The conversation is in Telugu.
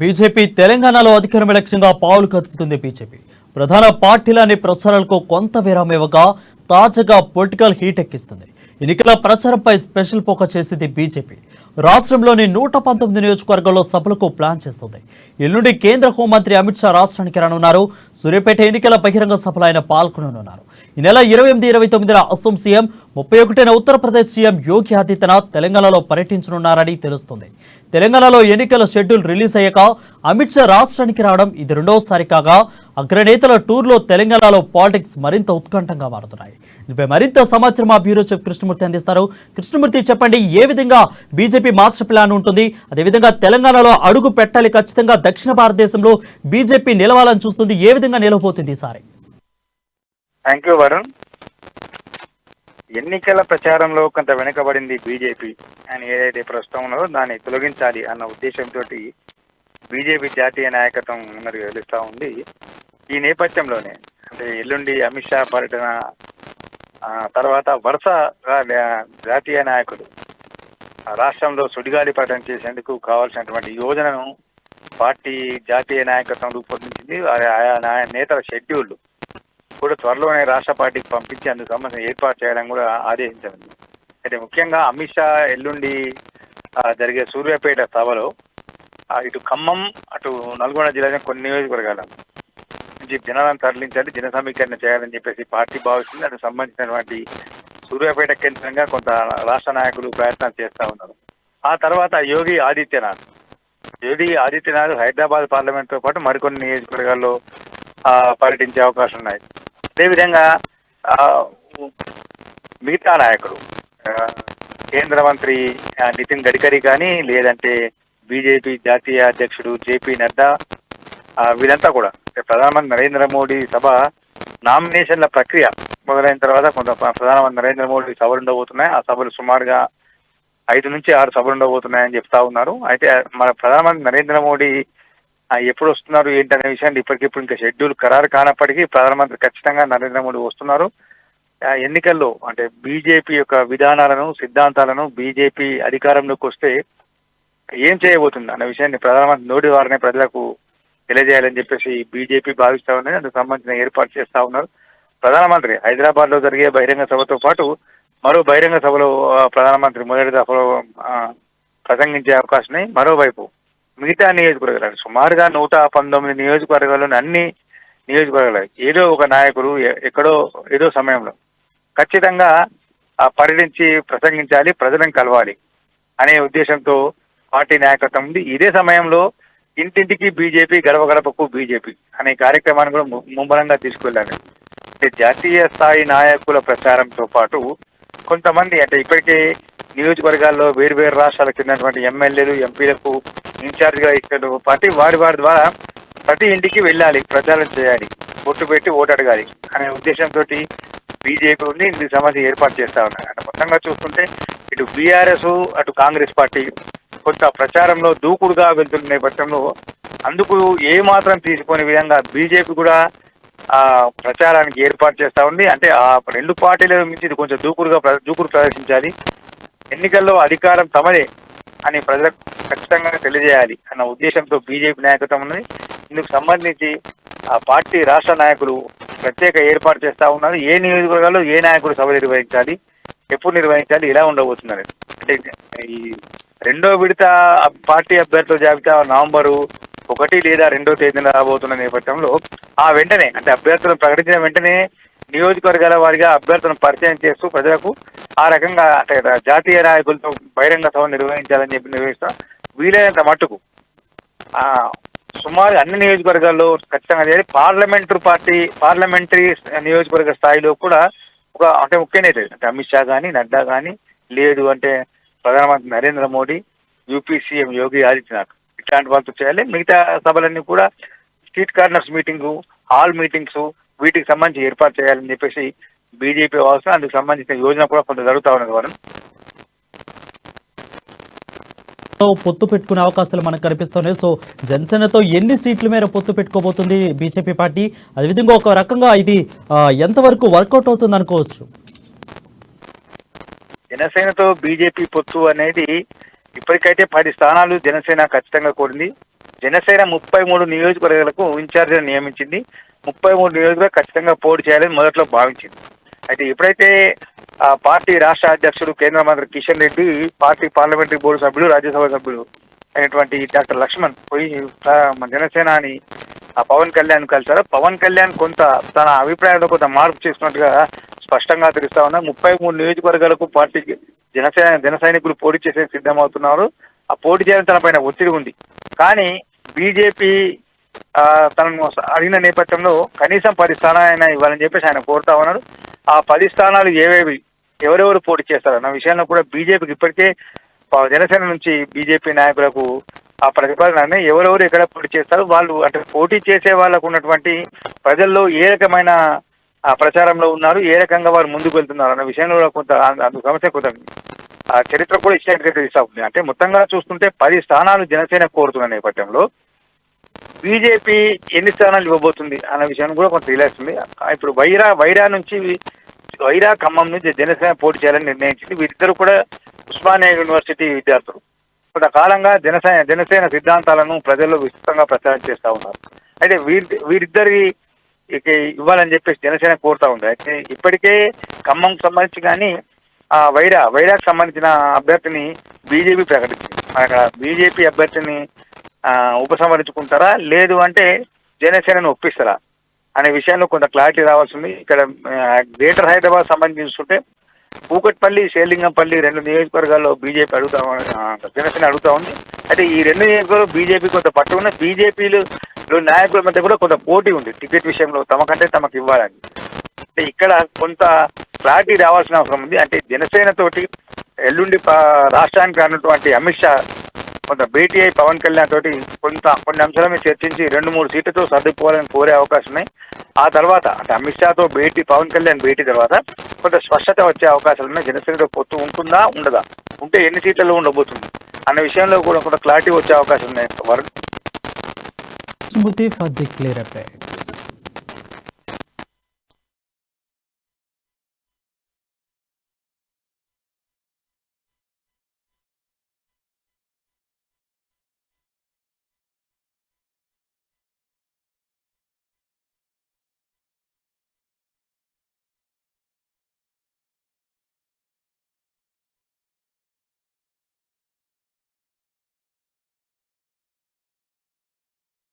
బీజేపీ తెలంగాణలో అధికారం లక్ష్యంగా పావులు కదుపుతుంది. బీజేపీ ప్రధాన పార్టీలని ప్రచారాలకు కొంత విరామం ఇవ్వగా తాజాగా పొలిటికల్ హీట్ ఎక్కిస్తుంది. ఎన్నికల ప్రచారంపై స్పెషల్ ఫోకస్ చేసింది బీజేపీ. రాష్ట్రంలోని 119 నియోజకవర్గాల్లో సభలకు ప్లాన్ చేస్తుంది. ఎల్లుండి కేంద్ర హోంమంత్రి అమిత్ షా రాష్ట్రానికి రానున్నారు. సూర్యాపేట ఎన్నికల బహిరంగ సభలో ఆయన పాల్గొననున్నారు. ఈ నెల 28-29న అస్సాం సీఎం, 31న ఉత్తరప్రదేశ్ సీఎం యోగి ఆదిత్యనాథ్ తెలంగాణలో పర్యటించనున్నారని తెలుస్తుంది. తెలంగాణలో ఎన్నికల షెడ్యూల్ రిలీజ్ అయ్యాక అమిత్ షా రాష్ట్రానికి రావడం ఇది రెండోసారి కాగా అగ్రనేతల టూర్లో తెలంగాణలో పాలిటిక్స్ మరింత ఉత్కంఠంగా మారుతున్నాయి. దీనిపై మరింత సమాచారం మా బ్యూరో చీఫ్ కృష్ణమూర్తి అందిస్తారు. కృష్ణమూర్తి, చెప్పండి, ఏ విధంగా బీజేపీ మాస్టర్ ప్లాన్ ఉంటుంది? అదేవిధంగా తెలంగాణలో అడుగు పెట్టాలి, ఖచ్చితంగా దక్షిణ భారతదేశంలో బీజేపీ నిలవాలని చూస్తుంది. ఏ విధంగా నిలవబోతుంది ఈసారి? Thank you Varun. ఎన్నికల ప్రచారంలో కొంత వెనుకబడింది బీజేపీ అని ఏదైతే ప్రస్తుతం ఉన్నదో దాన్ని తొలగించాలి అన్న ఉద్దేశంతో బీజేపీ జాతీయ నాయకత్వం ఉన్నది వెలుస్తూ ఉంది. ఈ నేపథ్యంలోనే అంటే ఎల్లుండి అమిత్ షా పర్యటన తర్వాత వరుసగా జాతీయ నాయకులు రాష్ట్రంలో సుడిగాలి పర్యటన చేసేందుకు కావాల్సినటువంటి యోజనను పార్టీ జాతీయ నాయకత్వం రూపొందించింది. ఆయా నేతల షెడ్యూల్ కూడా త్వరలోనే రాష్ట్ర పార్టీకి పంపించి అందుకు సంబంధించిన ఏర్పాటు చేయడం కూడా ఆదేశించింది. అయితే ముఖ్యంగా అమిత్ షా ఎల్లుండి జరిగే సూర్యాపేట సభలో ఇటు ఖమ్మం, అటు నల్గొండ జిల్లాలో కొన్ని నియోజకవర్గాల నుంచి జనాలను తరలించాలి, జన సమీకరణ చేయాలని చెప్పేసి పార్టీ భావిస్తుంది. అందుకు సంబంధించినటువంటి సూర్యాపేట కేంద్రంగా కొంత రాష్ట్ర నాయకులు ప్రయత్నాలు చేస్తూ ఉన్నారు. ఆ తర్వాత యోగి ఆదిత్యనాథ్ హైదరాబాద్ పార్లమెంట్తో పాటు మరికొన్ని నియోజకవర్గాల్లో పర్యటించే అవకాశం ఉన్నాయి. అదేవిధంగా మిగతా నాయకులు కేంద్ర మంత్రి నితిన్ గడ్కరీ కానీ, లేదంటే బీజేపీ జాతీయ అధ్యక్షుడు జేపీ నడ్డా, వీళ్ళంతా కూడా ప్రధానమంత్రి నరేంద్ర మోడీ సభ నామినేషన్ల ప్రక్రియ మొదలైన తర్వాత కొంత ప్రధానమంత్రి నరేంద్ర మోడీ సభలు ఉండబోతున్నాయి. ఆ సభలు సుమారుగా 5 నుంచి 6 సభలు ఉండబోతున్నాయని చెప్తా ఉన్నారు. అయితే మన ప్రధానమంత్రి నరేంద్ర మోడీ ఎప్పుడు వస్తున్నారు ఏంటనే విషయాన్ని ఇప్పటికిప్పుడు ఇంకా షెడ్యూల్ ఖరారు కానప్పటికీ ప్రధానమంత్రి ఖచ్చితంగా నరేంద్ర మోడీ వస్తున్నారు. ఎన్నికల్లో అంటే బీజేపీ యొక్క విధానాలను, సిద్ధాంతాలను బీజేపీ అధికారంలోకి వస్తే ఏం చేయబోతుంది అన్న విషయాన్ని ప్రధానమంత్రి మోడీ వారినే ప్రజలకు తెలియజేయాలని చెప్పేసి బీజేపీ భావిస్తా ఉన్నది. అందుకు సంబంధించిన ఏర్పాటు చేస్తా ఉన్నారు. ప్రధానమంత్రి హైదరాబాద్ లో జరిగే బహిరంగ సభతో పాటు మరో బహిరంగ సభలో ప్రధానమంత్రి మొదటి దఫలో ప్రసంగించే అవకాశం. మరోవైపు మిగతా నియోజకవర్గాలు సుమారుగా 119 నియోజకవర్గాల్లోని అన్ని నియోజకవర్గాలు ఏదో ఒక నాయకుడు ఎక్కడో ఏదో సమయంలో ఖచ్చితంగా పర్యటించి ప్రసంగించాలి, ప్రజలను కలవాలి అనే ఉద్దేశంతో పార్టీ నాయకత్వం ఉంది. ఇదే సమయంలో ఇంటింటికి బీజేపీ, గడప గడపకు బీజేపీ అనే కార్యక్రమాన్ని కూడా ముమ్మరంగా తీసుకెళ్ళాలి. అంటే జాతీయ స్థాయి నాయకుల ప్రచారంతో పాటు కొంతమంది అంటే ఇప్పటికే నియోజకవర్గాల్లో వేరు రాష్ట్రాలకు చెందినటువంటి ఎమ్మెల్యేలు, ఎంపీలకు ఇన్ఛార్జిగా ఇచ్చిన పార్టీ వారి ద్వారా ప్రతి ఇంటికి వెళ్ళాలి, ప్రచారం చేయాలి, ఓటు పెట్టి ఓటు అడగాలి అనే ఉద్దేశంతో బీజేపీ ఉంది. ఇందుకు సంబంధించి ఏర్పాటు చేస్తా ఉన్నారు. అంటే మొత్తంగా చూస్తుంటే ఇటు బీఆర్ఎస్, అటు కాంగ్రెస్ పార్టీ కొంత ప్రచారంలో దూకుడుగా వెళ్తున్న నేపథ్యంలో అందుకు ఏమాత్రం తీసుకునే విధంగా బీజేపీ కూడా ప్రచారానికి ఏర్పాటు చేస్తా ఉంది. అంటే ఆ రెండు పార్టీల నుంచి ఇది కొంచెం దూకుడు ప్రదర్శించాలి, ఎన్నికల్లో అధికారం తమదే అని ప్రజలకు ఖచ్చితంగా తెలియజేయాలి అన్న ఉద్దేశంతో బీజేపీ నాయకత్వం ఉన్నది. ఇందుకు సంబంధించి ఆ పార్టీ రాష్ట్ర నాయకులు ప్రత్యేక ఏర్పాటు చేస్తా ఉన్నారు. ఏ నియోజకవర్గాల్లో ఏ నాయకుడు సభ నిర్వహించాలి, ఎప్పుడు నిర్వహించాలి, ఇలా ఉండబోతున్నారు. అంటే ఈ రెండో విడత పార్టీ అభ్యర్థుల జాబితా నవంబరు 1 లేదా 2వ తేదీన రాబోతున్న నేపథ్యంలో ఆ వెంటనే అంటే అభ్యర్థులను ప్రకటించిన వెంటనే నియోజకవర్గాల వారిగా అభ్యర్థులను పరిచయం చేస్తూ ప్రజలకు ఆ రకంగా అంటే జాతీయ నాయకులతో బహిరంగ సభ నిర్వహించాలని చెప్పి నిర్వహిస్తాం. వీలైనంత మట్టుకు సుమారు అన్ని నియోజకవర్గాల్లో ఖచ్చితంగా చేయాలి. పార్లమెంటరీ నియోజకవర్గ స్థాయిలో కూడా ఒక అంటే ముఖ్య నేతలు అంటే అమిత్ షా కానీ, నడ్డా కానీ, లేదు అంటే ప్రధానమంత్రి నరేంద్ర మోడీ, యూపీ సీఎం యోగి ఆదిత్యనాథ్ ఇట్లాంటి వాళ్ళతో చేయాలి. మిగతా సభలన్నీ కూడా street corners meeting, hall meetings వీటికి సంబంధించి ఏర్పాటు చేయాలని చెప్పేసి బీజేపీ అవసరం. అందుకు సంబంధించిన యోజన కూడా కొంత జరుగుతూ ఉన్నది. వారు పొత్తు పెట్టుకునే అవకాశాలు మనకు కనిపిస్తున్నాయి. సో జనసేనతో ఎన్ని సీట్ల మేర పొత్తు పెట్టుకోబోతుంది బీజేపీ పార్టీ? అదేవిధంగా ఒక రకంగా ఇది ఎంతవరకు వర్కౌట్ అవుతుంది అనుకోవచ్చు? జనసేనతో బీజేపీ పొత్తు అనేది ఇప్పటికైతే 10 స్థానాలు జనసేన ఖచ్చితంగా కోరింది. జనసేన 33 నియోజకవర్గాలకు ఇన్ఛార్జీలు నియమించింది. 33 నియోజకవర్గాలు ఖచ్చితంగా పోటీ చేయాలని మొదట్లో భావించింది. అయితే ఎప్పుడైతే ఆ పార్టీ రాష్ట్ర అధ్యక్షుడు కేంద్ర మంత్రి Kishan Reddy, party parliamentary board సభ్యులు, రాజ్యసభ సభ్యులు అయినటువంటి డాక్టర్ లక్ష్మణ్ పోయి మన జనసేన అని ఆ పవన్ కళ్యాణ్ కలిశారు. పవన్ కళ్యాణ్ కొంత తన అభిప్రాయంలో కొంత మార్పు చేసినట్టుగా స్పష్టంగా తెలుస్తా ఉన్నా. 33 నియోజకవర్గాలకు పార్టీకి జన సైనికులు పోటీ చేసే సిద్ధమవుతున్నారు. ఆ పోటీ చేయడం తన పైన ఒత్తిడి ఉంది. కానీ బీజేపీ తనను అడిగిన నేపథ్యంలో కనీసం 10 స్థానాలైనా ఇవ్వాలని చెప్పేసి ఆయన కోరుతా ఉన్నారు. ఆ 10 స్థానాలు ఏవేవి, ఎవరెవరు పోటీ చేస్తారు అన్న విషయంలో కూడా బీజేపీకి ఇప్పటికే జనసేన నుంచి బీజేపీ నాయకులకు ఆ ప్రతిపాదన ఎవరెవరు ఎక్కడ పోటీ చేస్తారు, వాళ్ళు అంటే పోటీ చేసే వాళ్ళకు ఉన్నటువంటి ప్రజల్లో ఏ రకమైన ప్రచారంలో ఉన్నారు, ఏ రకంగా వారు ముందుకు వెళ్తున్నారు అన్న విషయంలో కొంత అందుకు సమస్య కొంత చరిత్ర కూడా ఇచ్చినట్టుగా తెలుస్తా ఉంది. అంటే మొత్తంగా చూస్తుంటే 10 స్థానాలు జనసేన కోరుతున్న నేపథ్యంలో బీజేపీ ఎన్ని స్థానాలు ఇవ్వబోతుంది అన్న విషయాన్ని కూడా కొంత తెలియస్తుంది. ఇప్పుడు వైరా ఖమ్మం నుంచి జనసేన పోటీ చేయాలని నిర్ణయించింది. వీరిద్దరు కూడా ఉస్మానియా యూనివర్సిటీ విద్యార్థులు. కొంతకాలంగా జనసేన సిద్ధాంతాలను ప్రజల్లో విస్తృతంగా ప్రచారం చేస్తూ ఉన్నారు. అయితే వీరిద్దరి ఇవ్వాలని చెప్పేసి జనసేన కోరుతా ఉంది. అయితే ఇప్పటికే ఖమ్మంకు సంబంధించి కానీ ఆ వైరాకు సంబంధించిన అభ్యర్థిని బీజేపీ ప్రకటించింది. అక్కడ బీజేపీ అభ్యర్థిని ఉపసంహరించుకుంటారా, లేదు అంటే జనసేనను ఒప్పిస్తారా అనే విషయంలో కొంత క్లారిటీ రావాల్సింది. ఇక్కడ గ్రేటర్ హైదరాబాద్ సంబంధించి చూస్తుంటే కూకట్పల్లి, షేర్లింగంపల్లి 2 నియోజకవర్గాల్లో బీజేపీ జనసేన అడుగుతా ఉంది. అయితే ఈ 2 నియోజకవర్గాలు బీజేపీ కొంత పట్టు ఉన్న బీజేపీలు నాయకుల మధ్య కూడా కొంత పోటీ ఉంది టికెట్ విషయంలో, తమకు ఇవ్వాలని. అంటే ఇక్కడ కొంత క్లారిటీ రావాల్సిన అవసరం ఉంది. అంటే జనసేన తోటి ఎల్లుండి రాష్ట్రానికి రానటువంటి అమిత్ షా కొంత భేటీ అయి పవన్ కళ్యాణ్ తోటి కొన్ని అంశాల మీద చర్చించి 2-3 సీట్లతో సర్దుకోవాలని కోరే అవకాశం ఉన్నాయి. ఆ తర్వాత అంటే అమిత్ షాతో పవన్ కళ్యాణ్ భేటీ తర్వాత కొంత స్పష్టత వచ్చే అవకాశాలు ఉన్నాయి. జనసేనతో పొత్తు ఉంటుందా, ఉండదా, ఉంటే ఎన్ని సీట్లలో ఉండబోతుంది అన్న విషయంలో కూడా కొంత క్లారిటీ వచ్చే అవకాశం ఉన్నాయి. Smoothie for the clear updates.